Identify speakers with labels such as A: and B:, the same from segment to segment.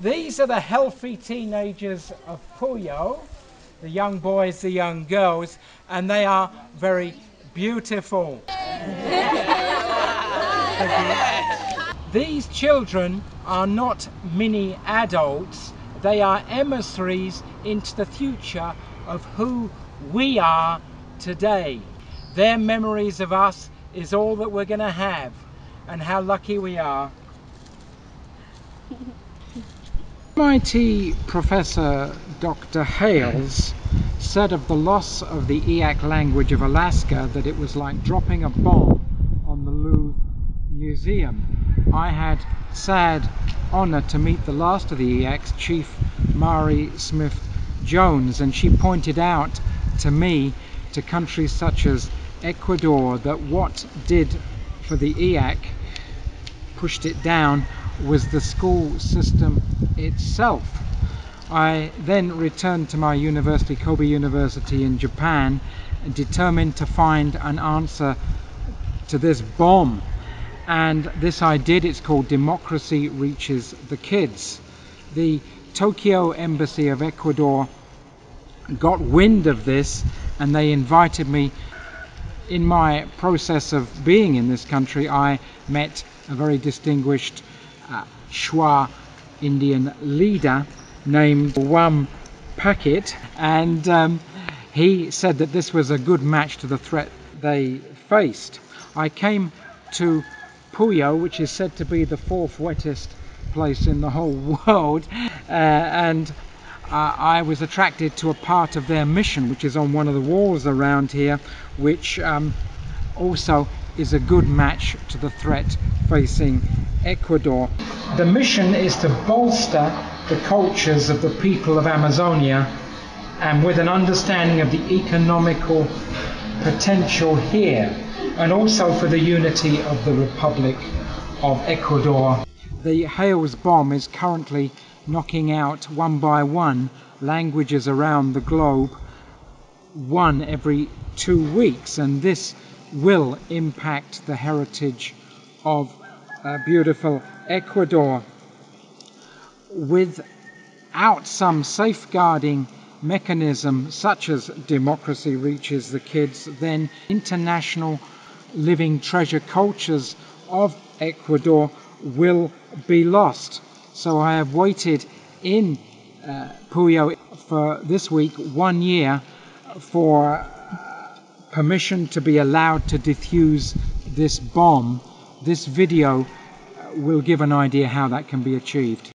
A: These are the healthy teenagers of Puyo, the young boys, the young girls, and they are very beautiful. These children are not mini adults, they are emissaries into the future of who we are today. Their memories of us is all that we're going to have, and how lucky we are. MIT Professor Dr. Hales said of the loss of the Eyak language of Alaska that it was like dropping a bomb on the Louvre Museum. I had sad honor to meet the last of the Eyaks, Chief Mari Smith-Jones, and she pointed out to me, to countries such as Ecuador, that what did for the Eyak, pushed it down, was the school system itself. I then returned to my university, Kobe University in Japan, determined to find an answer to this bomb. And this I did. It's called Democracy Reaches the Kids. The Tokyo Embassy of Ecuador got wind of this, and they invited me. In my process of being in this country, I met a very distinguished Shuar Indian leader named Wam Packet, and he said that this was a good match to the threat they faced. I came to Puyo, which is said to be the fourth wettest place in the whole world, and I was attracted to a part of their mission, which is on one of the walls around here, which also is a good match to the threat facing Ecuador. The mission is to bolster the cultures of the people of Amazonia, and with an understanding of the economical potential here, and also for the unity of the Republic of Ecuador. The Hales bomb is currently knocking out one by one languages around the globe, one every 2 weeks, and this will impact the heritage of beautiful Ecuador. Without some safeguarding mechanism such as Democracy Reaches the Kids, then international living treasure cultures of Ecuador will be lost. So I have waited in Puyo for this week 1 year for permission to be allowed to defuse this bomb. This video will give an idea how that can be achieved.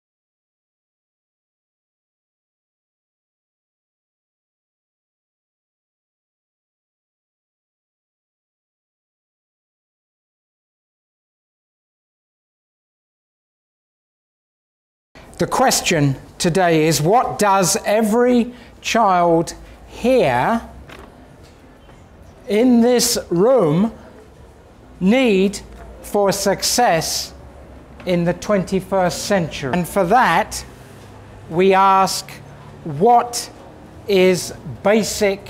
A: The question today is, what does every child here in this room need for success in the 21st century? And for that, we ask, what is basic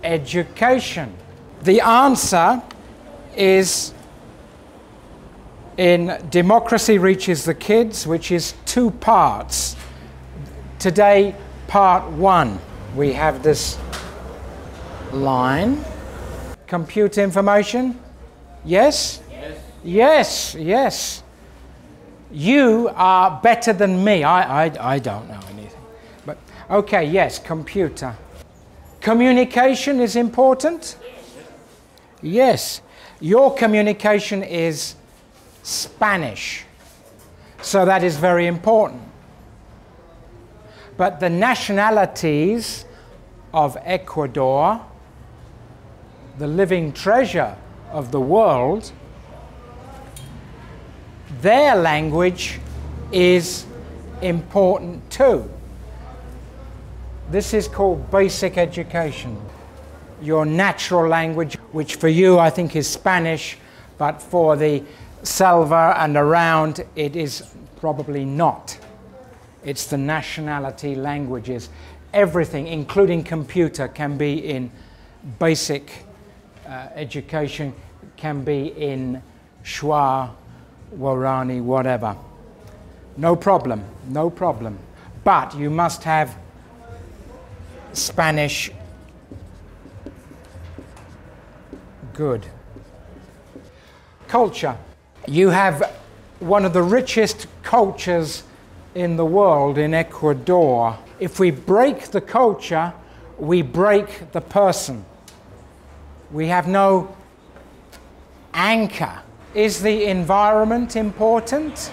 A: education? The answer is in Democracy Reaches the Kids, which is 2 parts. Today, part 1, we have this line. Computer information? Yes? Yes, yes. You are better than me. I don't know anything. But okay, yes, computer. Communication is important? Yes. Your communication is Spanish. So that is very important. But the nationalities of Ecuador, the living treasure of the world, their language is important too. This is called basic education. Your natural language, which for you I think is Spanish, but for the Selva and around it is probably not. It's the nationality languages. Everything, including computer, can be in basic education, can be in Shuar, Warani, whatever. No problem, no problem. But you must have Spanish good. Culture. You have one of the richest cultures in the world in Ecuador. If we break the culture, we break the person. We have no anchor. Is the environment important?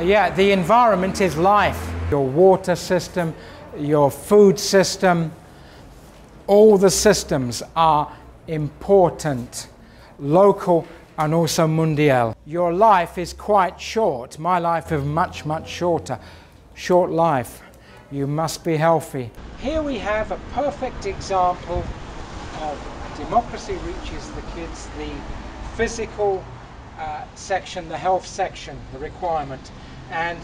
A: Yeah, the environment is life. Your water system, your food system, all the systems are important, local and also mundial. Your life is quite short. My life is much, much shorter. Short life. You must be healthy. Here we have a perfect example of democracy reaches the kids, the physical section, the health section, the requirement. And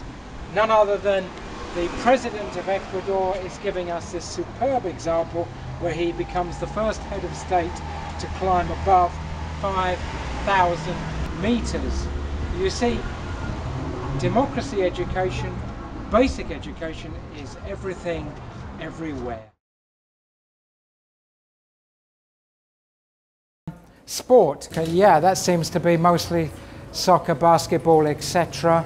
A: none other than the President of Ecuador is giving us this superb example where he becomes the first head of state to climb above 5,000 meters. You see, democracy education, basic education, is everything, everywhere. Sport, yeah, that seems to be mostly soccer, basketball, etc.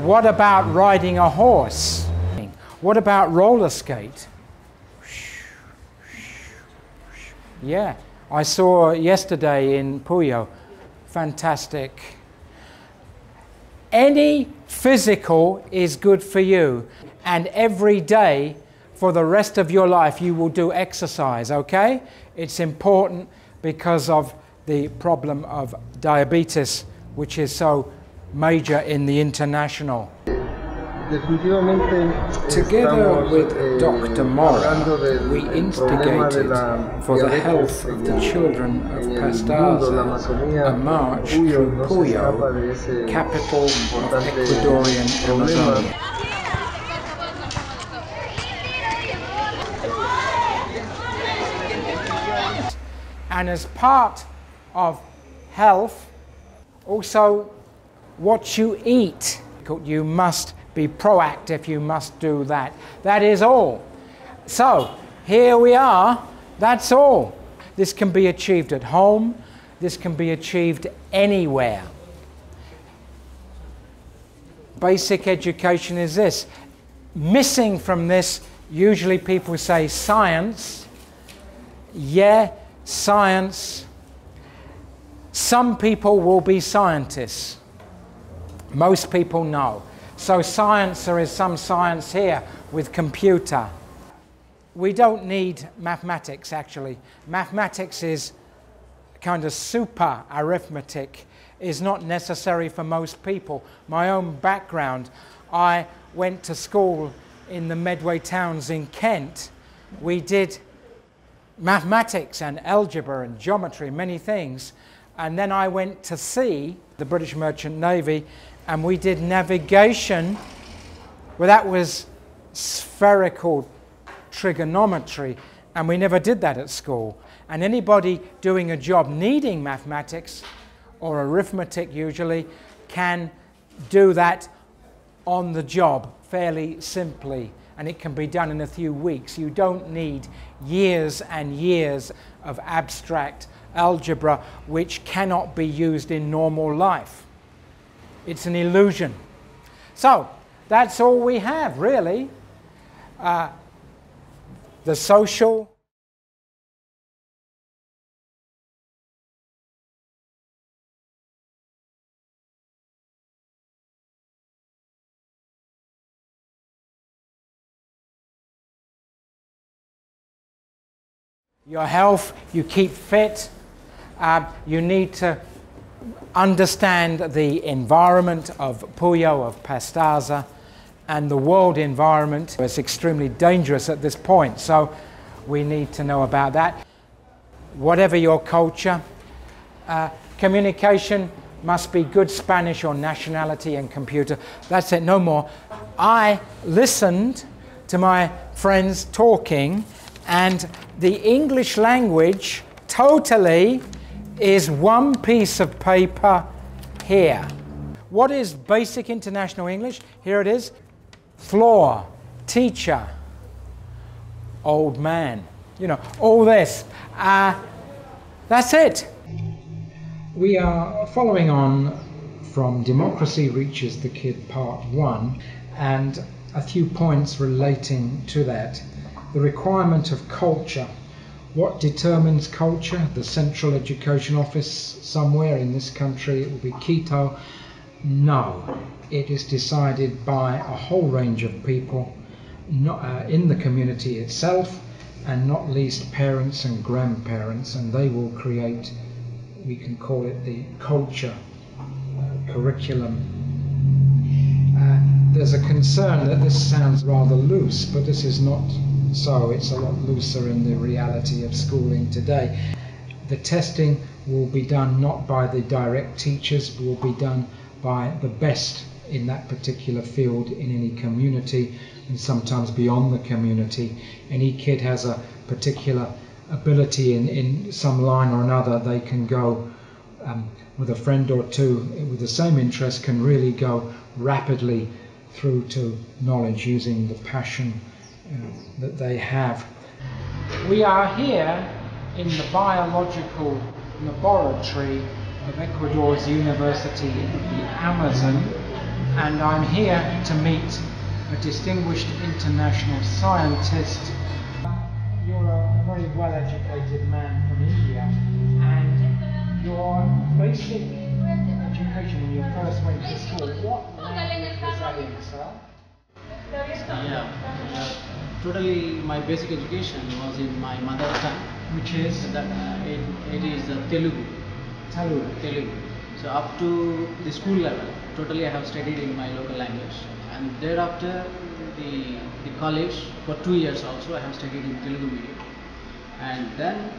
A: What about riding a horse? What about roller skate? Yeah, I saw yesterday in Puyo. Fantastic. Any physical is good for you, and every day for the rest of your life you will do exercise, okay? It's important because of the problem of diabetes, which is so major in the international. Together with Dr. Mora, we instigated for the health of the children of Pastaza a march through Puyo, capital of Ecuadorian Amazonia. And as part of health, also what you eat. You must be proactive, you must do that. That is all. So, here we are, that's all. This can be achieved at home, this can be achieved anywhere. Basic education is this. Missing from this, usually people say science. Yeah, science. Some people will be scientists. Most people know. So science, there is some science here with computer. We don't need mathematics, actually. Mathematics is kind of super arithmetic, is not necessary for most people. My own background, I went to school in the Medway towns in Kent. We did mathematics and algebra and geometry, many things. And then I went to sea, the British Merchant Navy, and we did navigation. Well, that was spherical trigonometry, and we never did that at school. And anybody doing a job needing mathematics, or arithmetic usually, can do that on the job fairly simply, and it can be done in a few weeks. You don't need years and years of abstract algebra which cannot be used in normal life. It's an illusion. So that's all we have, really. The social. Your health, you keep fit. You need to understand the environment of Puyo, of Pastaza, and the world environment is extremely dangerous at this point, so we need to know about that. Whatever your culture, communication must be good Spanish or nationality and computer. That's it, no more. I listened to my friends talking, and the English language totally is one piece of paper here. What is basic international English? Here it is. Floor, teacher, old man. You know, all this. That's it. We are following on from Democracy Reaches the Kid Part 1, and a few points relating to that. The requirement of culture. What determines culture? The Central Education Office somewhere in this country, it will be Quito. No, it is decided by a whole range of people in the community itself, and not least parents and grandparents, and they will create, we can call it the culture curriculum. There's a concern that this sounds rather loose, but this is not so. It's a lot looser in the reality of schooling today. The testing will be done not by the direct teachers, will be done by the best in that particular field in any community, and sometimes beyond the community. Any kid has a particular ability in some line or another, they can go with a friend or two with the same interest, can really go rapidly through to knowledge using the passion that they have. We are here in the biological laboratory of Ecuador's University of the Amazon, and I'm here to meet a distinguished international scientist. You're a very well-educated man from India, and your basic education when you first went to school, what language was that in, sir?
B: Totally, my basic education was in my mother tongue,
A: Which is?
B: it is Telugu. Telugu. So up to the school level, totally I have studied in my local language, and thereafter the college for 2 years also I have studied in Telugu medium, and then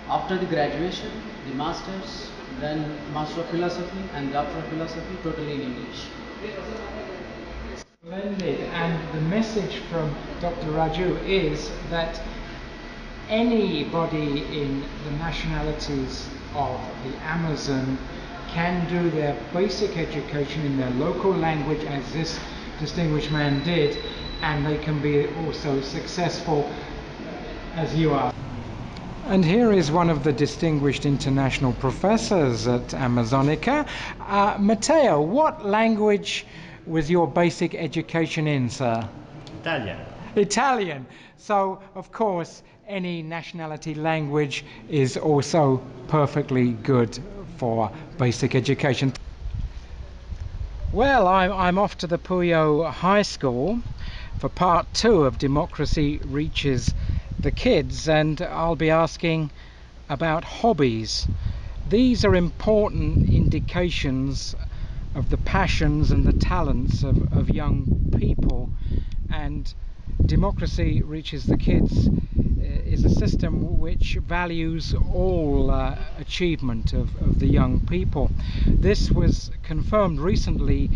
B: after the graduation, the masters, then Master of Philosophy and Doctor of Philosophy, totally in English.
A: Splendid. And the message from Dr. Raju is that anybody in the nationalities of the Amazon can do their basic education in their local language, as this distinguished man did, and they can be also successful as you are. And here is one of the distinguished international professors at Amazonica. Matteo, what language was your basic education in, sir?
C: Italian.
A: Italian. So, of course, any nationality language is also perfectly good for basic education. Well, I'm off to the Puyo High School for part 2 of Democracy Reaches the Kids, and I'll be asking about hobbies. These are important indications of the passions and the talents of young people, and Democracy Reaches the Kids is a system which values all achievement of the young people. This was confirmed recently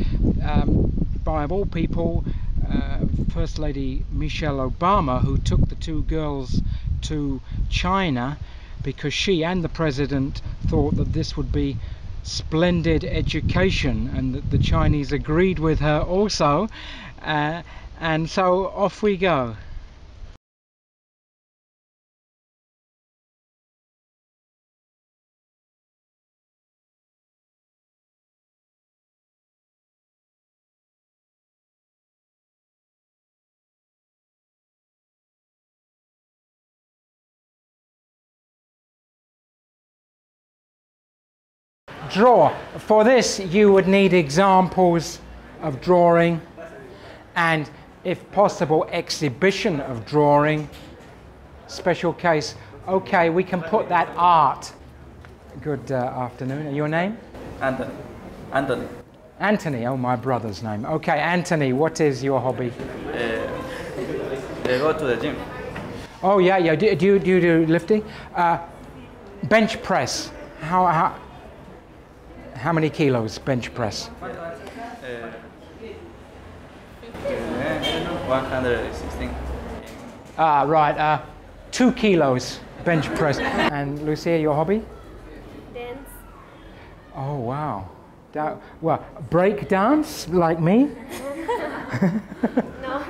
A: by, of all people, First Lady Michelle Obama, who took the 2 girls to China because she and the President thought that this would be splendid education, and that the Chinese agreed with her also, and so off we go. Draw. For this you would need examples of drawing, and if possible exhibition of drawing. Special case. Okay, we can put that art. Good afternoon. Your name?
C: Anthony.
A: Anthony. Oh, my brother's name. Okay, Anthony, what is your hobby?
C: They go to the gym.
A: Oh yeah. Do you do lifting? Bench press. How many kilos bench press?
C: 116.
A: Right. 2 kilos bench press. And Lucia, your hobby?
D: Dance.
A: Oh wow. Well, break dance like me?
D: No.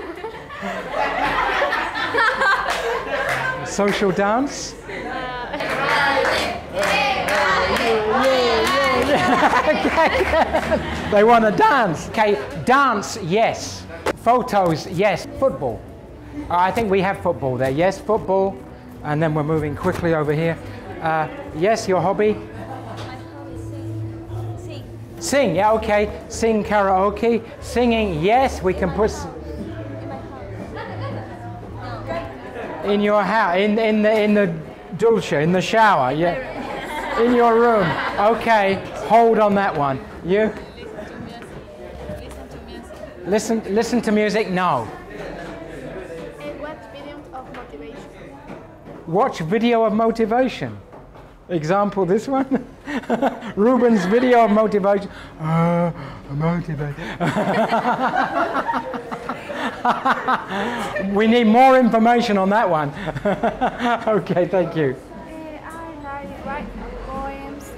A: Social dance? Okay. They want to dance. Okay, dance, yes. Photos, yes. Football. I think we have football there. Yes, football. And then we're moving quickly over here. Yes, your hobby?
D: My hobby is sing.
A: Sing, yeah, okay. Sing karaoke. Singing, yes, we can put...
D: In my house.
A: In your house, in the dulce, in the shower, yeah. In your room. Okay, hold on that one. You? Listen to music? No.
D: And watch videos of motivation.
A: Watch video of motivation. Example, this one? Ruben's video of motivation. Motivate. We need more information on that one. Okay, thank you.
D: I write poems.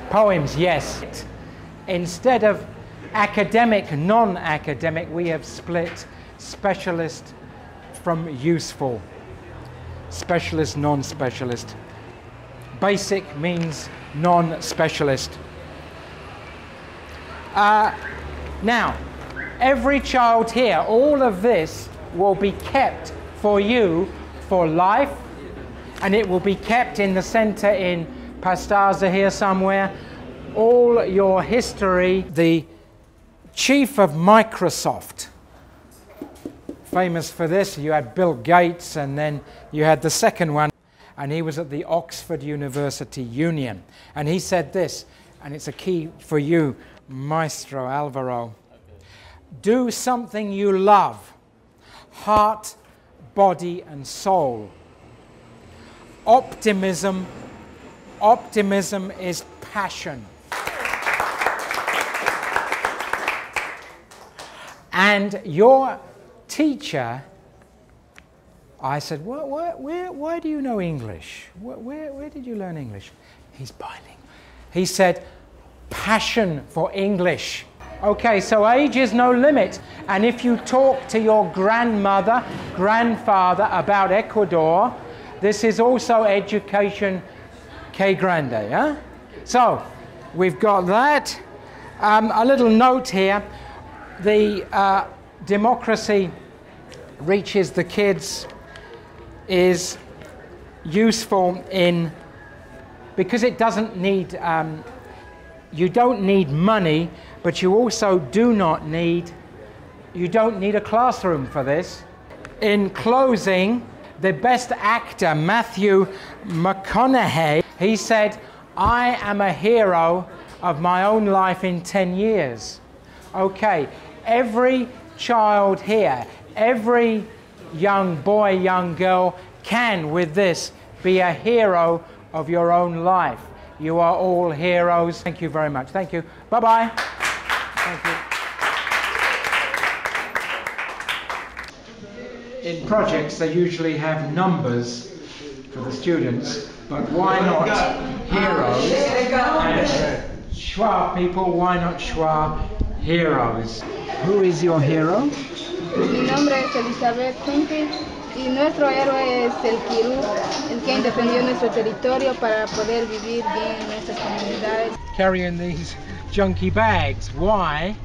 A: Poems, yes. Instead of academic, non-academic, we have split specialist from useful. Specialist, non-specialist. Basic means non-specialist. Now, every child here, all of this will be kept for you for life, and it will be kept in the center in Pastaza here somewhere. All your history. The chief of Microsoft, famous for this, you had Bill Gates, and then you had the second one, and he was at the Oxford University Union, and he said this, and it's a key for you, Maestro Alvaro. Do something you love, heart, body, and soul. Optimism is passion. And your teacher, I said, where do you know English? Where did you learn English? He's bilingual. He said, passion for English. Okay, so age is no limit. And if you talk to your grandmother, grandfather about Ecuador, this is also education que grande. Huh? So, we've got that. A little note here. The democracy reaches the kids is useful because it doesn't need, you don't need money, but you also don't need a classroom for this. In closing, the best actor, Matthew McConaughey, he said, I am a hero of my own life in 10 years. Okay, every child here, every young boy, young girl can, with this, be a hero of your own life. You are all heroes. Thank you very much. Thank you. Bye-bye. Thank you. In projects, they usually have numbers for the students, but why not heroes? And Schwa people, why not Schwa heroes? Who is your hero?
E: Mi nombre es Elizabeth Hunting y nuestro héroe es el Kirú, el que defendió nuestro territorio para poder vivir bien en nuestras comunidades.
A: Carrying these junky bags. Why?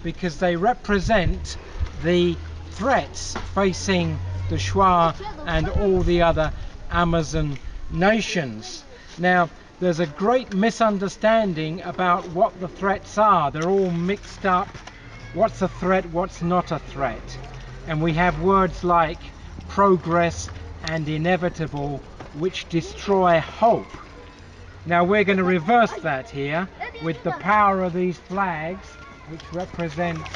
A: Because they represent the threats facing the Schwa and all the other Amazon nations. Now, there's a great misunderstanding about what the threats are. They're all mixed up. What's a threat, what's not a threat? And we have words like progress and inevitable, which destroy hope. Now we're going to reverse that here with the power of these flags, which represents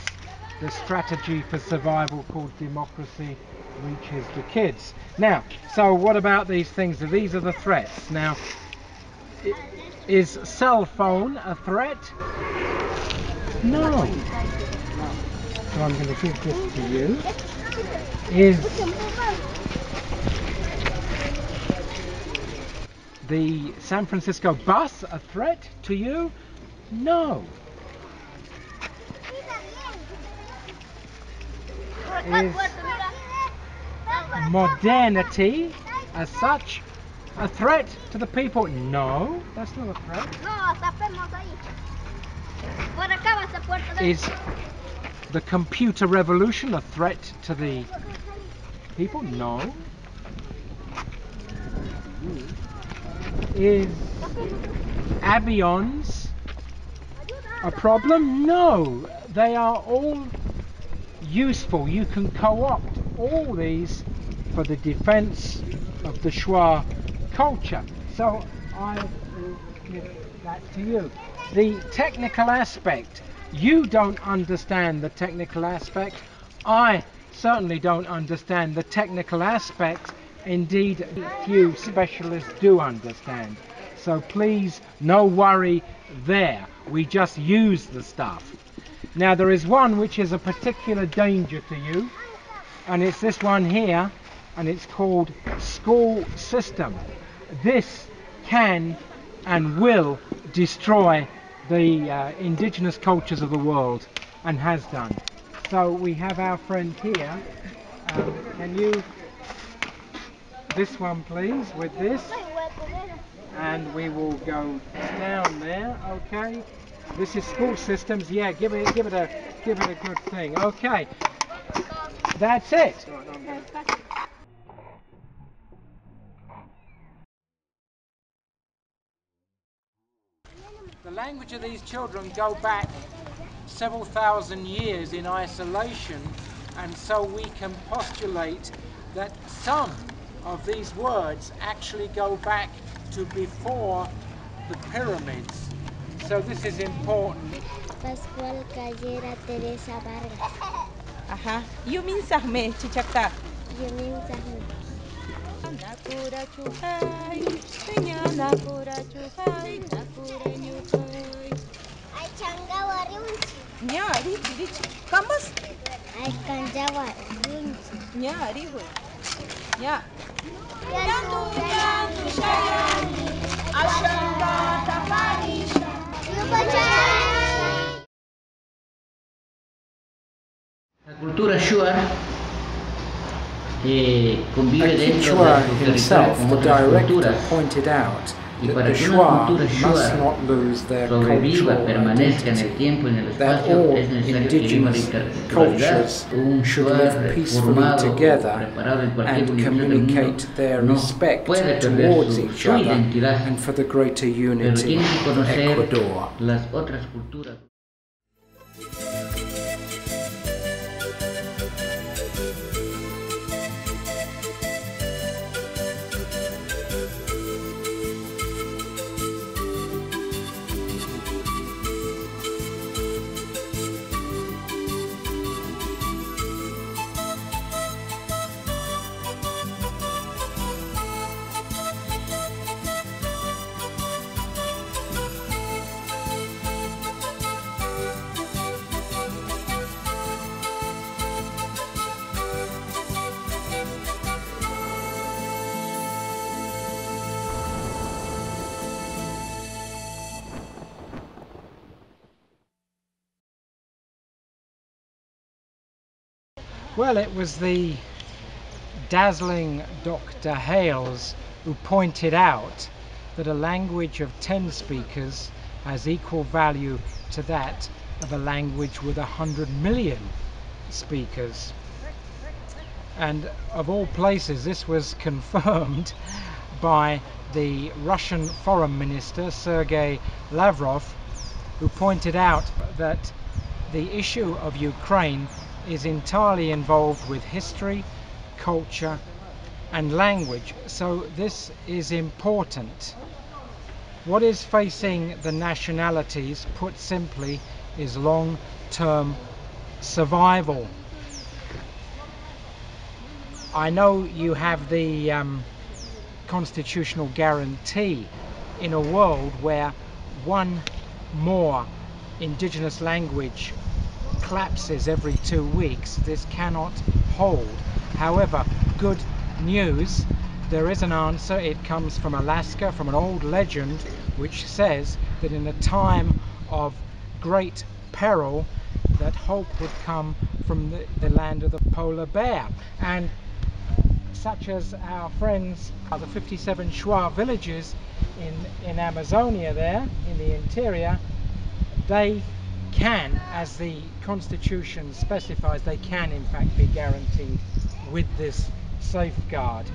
A: the strategy for survival called democracy reaches the kids. Now, so what about these things? These are the threats. Now, is cell phone a threat? No. So I'm going to give this to you. Is the San Francisco bus a threat to you? No. Is modernity as such a threat to the people? No, that's not a threat. Is the computer revolution a threat to the people? No. Is avions a problem? No. They are all useful. You can co-opt all these for the defense of the Shuar culture. So I will give that to you. The technical aspect, you don't understand the technical aspect. I certainly don't understand the technical aspect. Indeed, few specialists do understand. So please, no worry there. We just use the stuff. Now there is one which is a particular danger to you, and it's this one here, and it's called school system. This can and will destroy the indigenous cultures of the world, and has done. So we have our friend here. Can you, this one please, with this, and we will go down there. Okay, this is school systems. Yeah, give it a good thing. Okay, that's it. The language of these children go back several thousand years in isolation, and so we can postulate that some of these words actually go back to before the pyramids. So this is important.
F: Pascual Callera Teresa Vargas.
G: Aha. You mean sahme chichakta.
F: You mean Sahme.
G: Nakura chuhay, peña nakura chuhay, nakura nyuhay.
F: Ay changawa riunchi.
G: Nya rich. Kamas?
F: Ay kanjawa riunchi.
G: Nya riho. Nya.
F: Yandu yandu shayani.
G: Ashanga taparisha.
F: Yukochani.
B: La cultura Shuar convive dentro
A: Shuar
B: de su
A: himself,
B: territorio con
A: the
B: otras
A: director,
B: culturas.
A: pointed out
B: Y
A: that
B: para
A: the
B: que una
A: Shuar
B: cultura
A: must
B: Shuar
A: not lose their
B: sobreviva,
A: cultural
B: permanezca en el
A: identity,
B: tiempo y en el
A: that
B: espacio,
A: all
B: es necesario que viva la
A: indigenous
B: interculturalidad.
A: cultures
B: Un
A: should
B: Shuar
A: live peacefully
B: formado o
A: together
B: preparado en cualquier
A: and
B: jurisdicción del mundo
A: communicate their
B: no
A: respect
B: puede perder
A: towards
B: su
A: each other
B: identidad,
A: and for the greater
B: pero
A: unity
B: tiene que
A: of
B: conocer
A: Ecuador.
B: las otras culturas.
A: Well, it was the dazzling Dr. Hales who pointed out that a language of 10 speakers has equal value to that of a language with 100 million speakers. And of all places, this was confirmed by the Russian Foreign Minister Sergei Lavrov, who pointed out that the issue of Ukraine is entirely involved with history, culture and language, so this is important. What is facing the nationalities, put simply, is long-term survival. I know you have the constitutional guarantee in a world where one more indigenous language collapses every 2 weeks. This cannot hold. However, good news, there is an answer. It comes from Alaska, from an old legend which says that in a time of great peril that hope would come from the land of the polar bear. And such as our friends, the 57 Shuar villages in Amazonia there, in the interior, they can, as the Constitution specifies, they can in fact be guaranteed with this safeguard.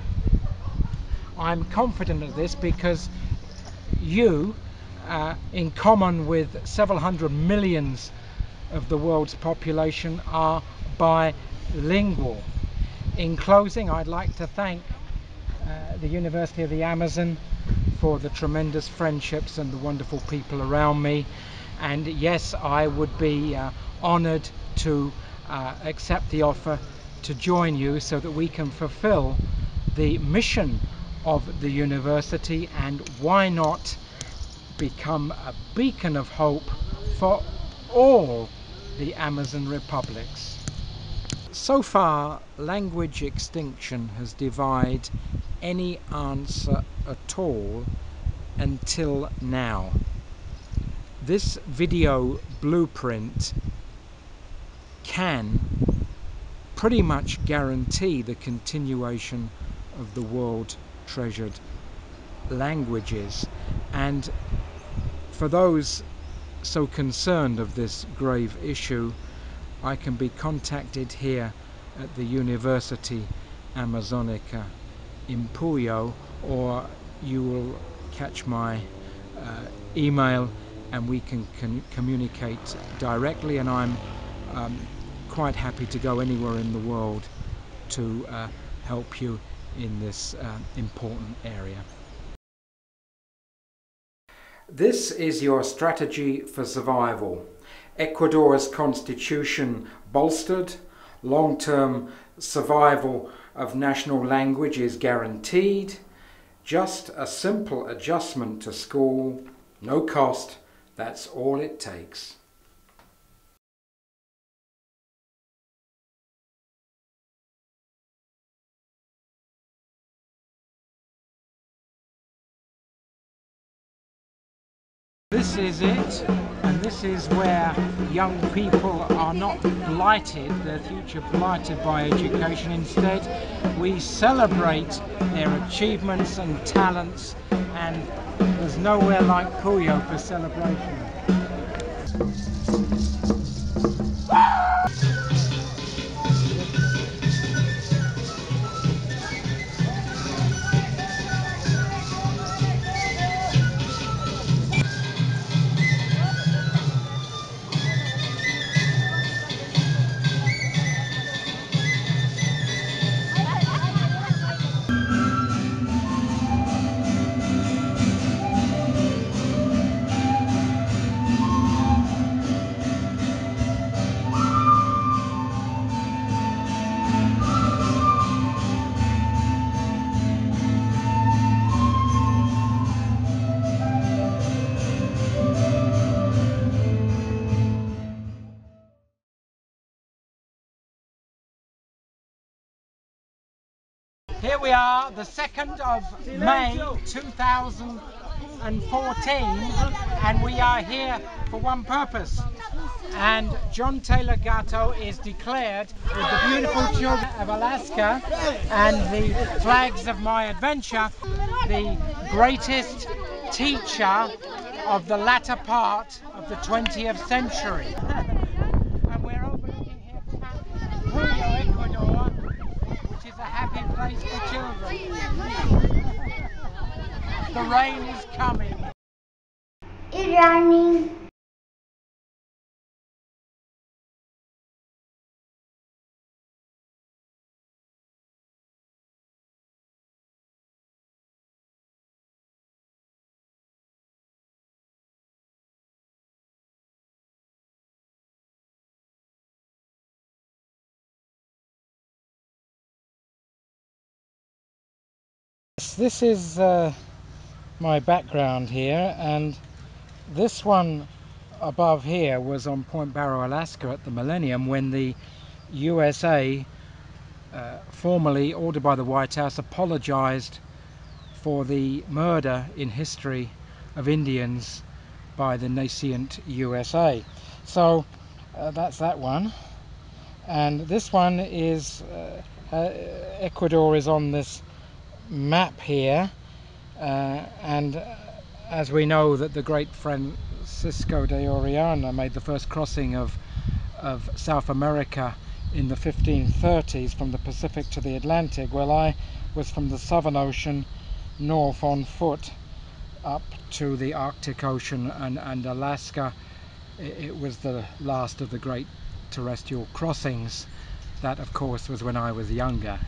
A: I'm confident of this because you, in common with several hundred millions of the world's population, are bilingual. In closing, I'd like to thank the University of the Amazon for the tremendous friendships and the wonderful people around me. And yes, I would be honoured to accept the offer to join you so that we can fulfill the mission of the university, and why not become a beacon of hope for all the Amazon republics. So far, language extinction has defied any answer at all until now. This video blueprint can pretty much guarantee the continuation of the world treasured languages, and for those so concerned of this grave issue, I can be contacted here at the University Amazonica in Puyo, or you will catch my email and we can communicate directly, and I'm quite happy to go anywhere in the world to help you in this important area. This is your strategy for survival. Ecuador's constitution bolstered, long-term survival of national language is guaranteed, just a simple adjustment to school, no cost, that's all it takes. This is it, and this is where young people are not blighted, their future blighted by education. Instead, we celebrate their achievements and talents, and there's nowhere like Puyo for celebration. Here we are, the 2nd of May 2014, and we are here for one purpose. And John Taylor Gatto is declared with the beautiful children of Alaska and the flags of my adventure, the greatest teacher of the latter part of the 20th century. And we're overlooking here Puyo, Ecuador, which is a happy place for children. The rain is coming.
F: It's running.
A: This is my background here, and this one above here was on Point Barrow, Alaska at the millennium, when the USA, formally ordered by the White House, apologized for the murder in history of Indians by the nascent USA. So that's that one. And this one is Ecuador is on this map here, and as we know that the great Francisco de Orellana made the first crossing of South America in the 1530s from the Pacific to the Atlantic. Well, I was from the Southern Ocean north on foot up to the Arctic Ocean and Alaska. It was the last of the great terrestrial crossings. That, of course, was when I was younger.